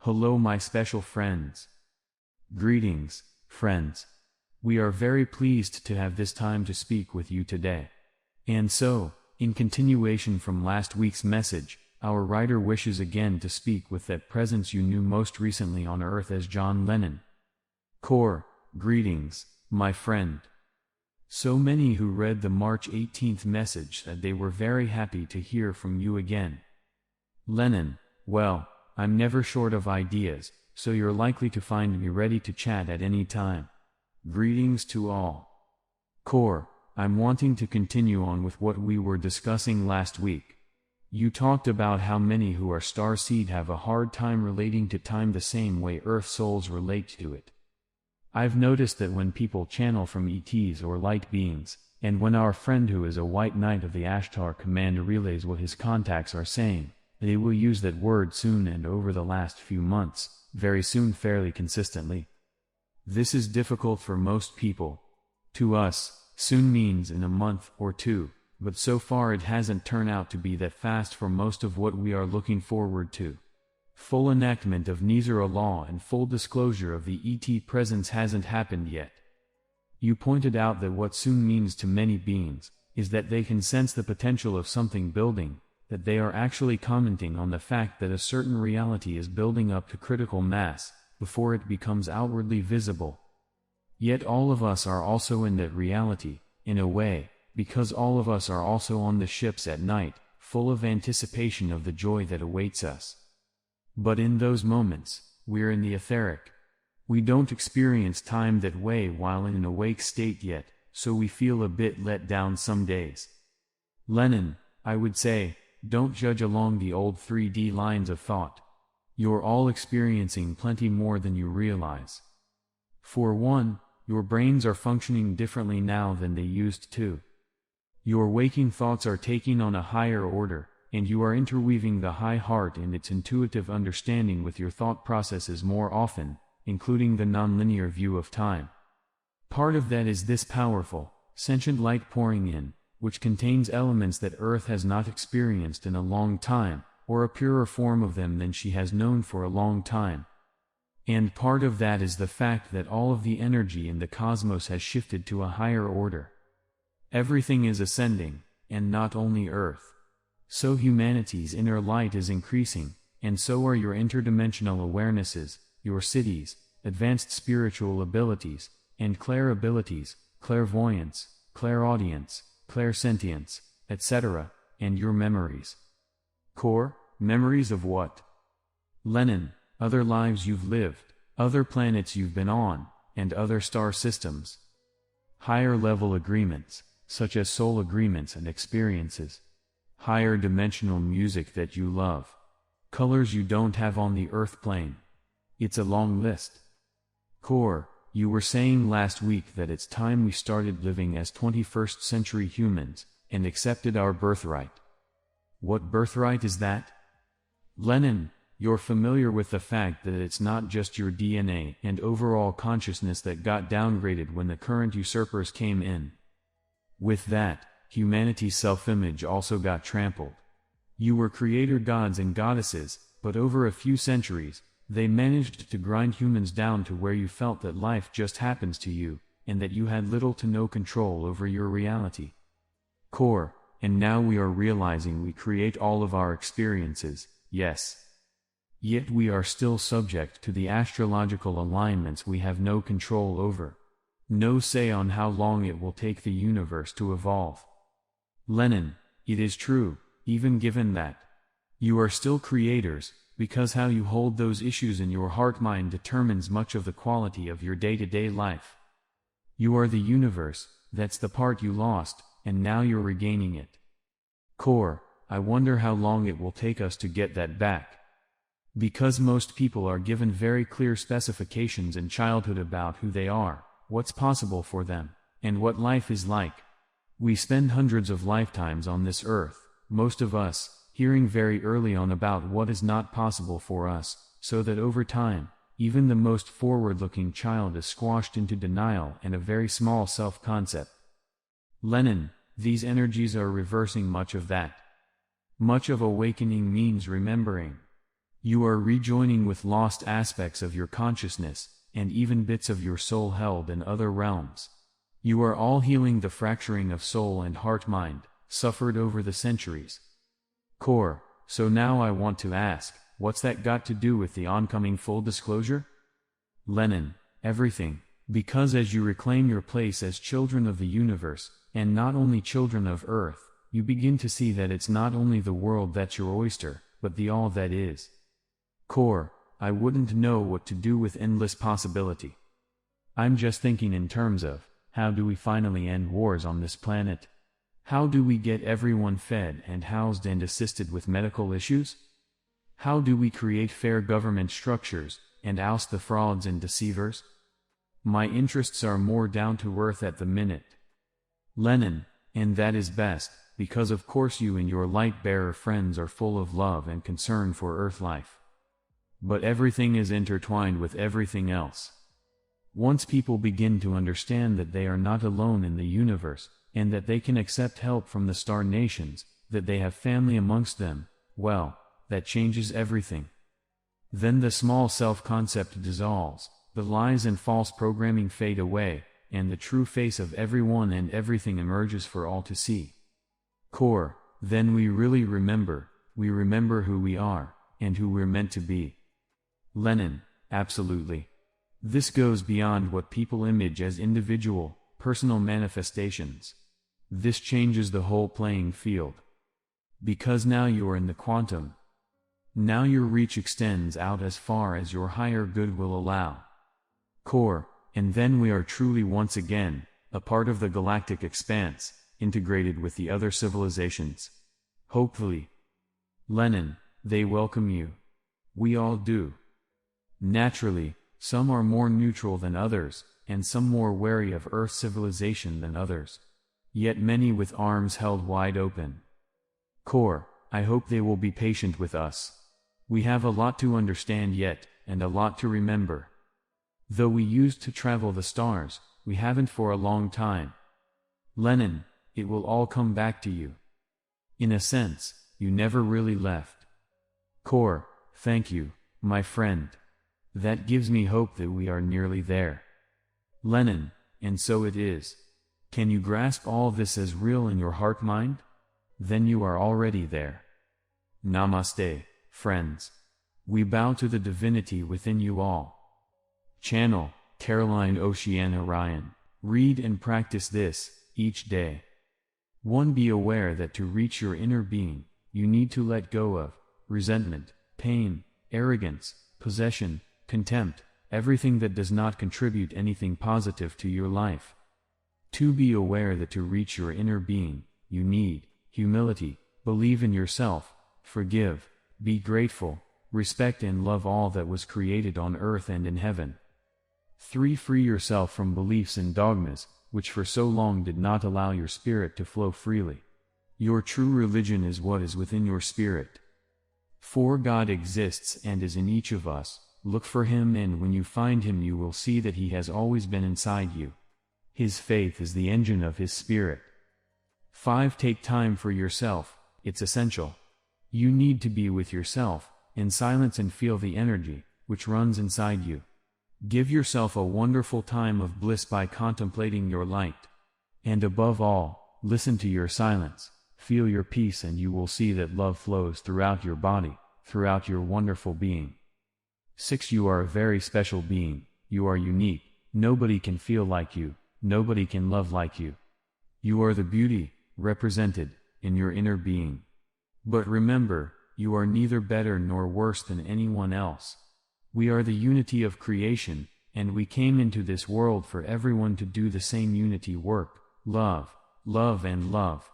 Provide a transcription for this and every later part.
Hello my special friends. Greetings, friends. We are very pleased to have this time to speak with you today. And so, in continuation from last week's message, our writer wishes again to speak with that presence you knew most recently on earth as John Lennon. Greetings, my friend. So many who read the March 18th message said they were very happy to hear from you again. Lennon, well, I'm never short of ideas, so you're likely to find me ready to chat at any time. Greetings to all. I'm wanting to continue on with what we were discussing last week. You talked about how many who are starseed have a hard time relating to time the same way Earth souls relate to it. I've noticed that when people channel from ETs or light beings, and when our friend who is a white knight of the 𝗕𝗘𝗘𝗥𝗙𝗨𝗟 relays what his contacts are saying, they will use that word soon, and over the last few months, very soon, fairly consistently. This is difficult for most people. To us, soon means in a month or two, but so far it hasn't turned out to be that fast for most of what we are looking forward to. Full enactment of 𝗕𝗓 law and full disclosure of the ET presence hasn't happened yet. You pointed out that what soon means to many beings is that they can sense the potential of something building, that they are actually commenting on the fact that a certain reality is building up to critical mass, before it becomes outwardly visible. Yet all of us are also in that reality, in a way, because all of us are also on the ships at night, full of anticipation of the joy that awaits us. But in those moments, we're in the etheric. We don't experience time that way while in an awake state yet, so we feel a bit let down some days. Lennon, I would say, don't judge along the old 3D lines of thought. You're all experiencing plenty more than you realize. For one, your brains are functioning differently now than they used to. Your waking thoughts are taking on a higher order, and you are interweaving the high heart and its intuitive understanding with your thought processes more often, including the nonlinear view of time. Part of that is this powerful, sentient light pouring in, which contains elements that Earth has not experienced in a long time, or a purer form of them than she has known for a long time. And part of that is the fact that all of the energy in the cosmos has shifted to a higher order. Everything is ascending, and not only Earth. So humanity's inner light is increasing, and so are your interdimensional awarenesses, your cities, advanced spiritual abilities, and clairabilities, clairvoyance, clairaudience, clairsentience, etc., and your memories. Memories of what? Lennon, other lives you've lived, other planets you've been on, and other star systems. Higher level agreements, such as soul agreements and experiences. Higher dimensional music that you love. Colors you don't have on the Earth plane. It's a long list. You were saying last week that it's time we started living as 21st century humans, and accepted our birthright. What birthright is that? Lennon, you're familiar with the fact that it's not just your DNA and overall consciousness that got downgraded when the current usurpers came in. With that, humanity's self-image also got trampled. You were creator gods and goddesses, but over a few centuries, they managed to grind humans down to where you felt that life just happens to you, and that you had little to no control over your reality. And now we are realizing we create all of our experiences, yes. Yet we are still subject to the astrological alignments we have no control over. No say on how long it will take the universe to evolve. Lennon, it is true, even given that. You are still creators, because how you hold those issues in your heart-mind determines much of the quality of your day-to-day life. You are the universe, that's the part you lost, and now you're regaining it. I wonder how long it will take us to get that back. Because most people are given very clear specifications in childhood about who they are, what's possible for them, and what life is like. We spend hundreds of lifetimes on this earth, most of us, hearing very early on about what is not possible for us, so that over time, even the most forward-looking child is squashed into denial and a very small self-concept. Lennon, these energies are reversing much of that. Much of awakening means remembering. You are rejoining with lost aspects of your consciousness, and even bits of your soul held in other realms. You are all healing the fracturing of soul and heart-mind, suffered over the centuries. Core, so now I want to ask, what's that got to do with the oncoming full disclosure? Lenin, everything, because as you reclaim your place as children of the universe, and not only children of Earth, you begin to see that it's not only the world that's your oyster, but the all that is. Core, I wouldn't know what to do with endless possibility. I'm just thinking in terms of, how do we finally end wars on this planet? How do we get everyone fed and housed and assisted with medical issues? How do we create fair government structures, and oust the frauds and deceivers? My interests are more down to earth at the minute. Lenin, and that is best, because of course you and your light-bearer friends are full of love and concern for Earth life. But everything is intertwined with everything else. Once people begin to understand that they are not alone in the universe, and that they can accept help from the star nations, that they have family amongst them, well, that changes everything. Then the small self-concept dissolves, the lies and false programming fade away, and the true face of everyone and everything emerges for all to see. Core, then we really remember who we are, and who we're meant to be. Lenin, absolutely. This goes beyond what people image as individual, personal manifestations. This changes the whole playing field. Because now you are in the quantum. Now your reach extends out as far as your higher good will allow. Core, and then we are truly once again, a part of the galactic expanse, integrated with the other civilizations. Hopefully. Lenin, they welcome you. We all do. Naturally, some are more neutral than others, and some more wary of Earth civilization than others. Yet many with arms held wide open. Core, I hope they will be patient with us. We have a lot to understand yet, and a lot to remember. Though we used to travel the stars, we haven't for a long time. Lenin, it will all come back to you. In a sense, you never really left. Core, thank you, my friend. That gives me hope that we are nearly there. Lenin, and so it is. Can you grasp all this as real in your heart-mind? Then you are already there. Namaste, friends. We bow to the divinity within you all. Channel, 𝗘𝗡𝗪𝗘𝗥𝗙𝗪. Read and practice this, each day. 1. Be aware that to reach your inner being, you need to let go of resentment, pain, arrogance, possession, contempt, everything that does not contribute anything positive to your life. 2. Be aware that to reach your inner being, you need humility, believe in yourself, forgive, be grateful, respect and love all that was created on earth and in heaven. 3. Free yourself from beliefs and dogmas, which for so long did not allow your spirit to flow freely. Your true religion is what is within your spirit. 4. God exists and is in each of us. Look for Him, and when you find Him you will see that He has always been inside you. His faith is the engine of His Spirit. 5. Take time for yourself, it's essential. You need to be with yourself, in silence, and feel the energy, which runs inside you. Give yourself a wonderful time of bliss by contemplating your light. And above all, listen to your silence, feel your peace, and you will see that love flows throughout your body, throughout your wonderful being. 6. You are a very special being, you are unique, nobody can feel like you, nobody can love like you. You are the beauty, represented, in your inner being. But remember, you are neither better nor worse than anyone else. We are the unity of creation, and we came into this world for everyone to do the same unity work, love, love and love.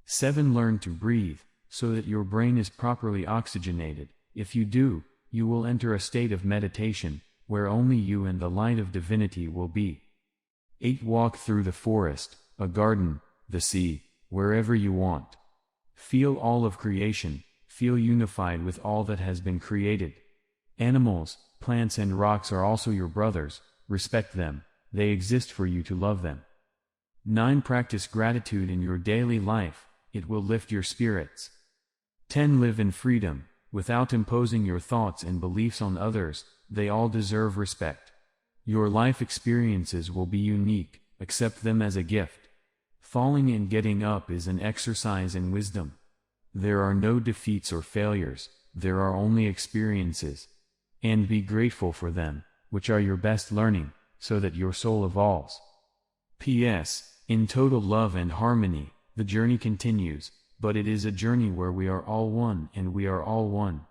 7. Learn to breathe, so that your brain is properly oxygenated. If you do, you will enter a state of meditation, where only you and the light of divinity will be. 8. Walk through the forest, a garden, the sea, wherever you want. Feel all of creation, feel unified with all that has been created. Animals, plants and rocks are also your brothers, respect them, they exist for you to love them. 9. Practice gratitude in your daily life, it will lift your spirits. 10. Live in freedom, without imposing your thoughts and beliefs on others. They all deserve respect. Your life experiences will be unique, accept them as a gift. Falling and getting up is an exercise in wisdom. There are no defeats or failures, there are only experiences. And be grateful for them, which are your best learning, so that your soul evolves. P.S. In total love and harmony, the journey continues, but it is a journey where we are all one and we are all one.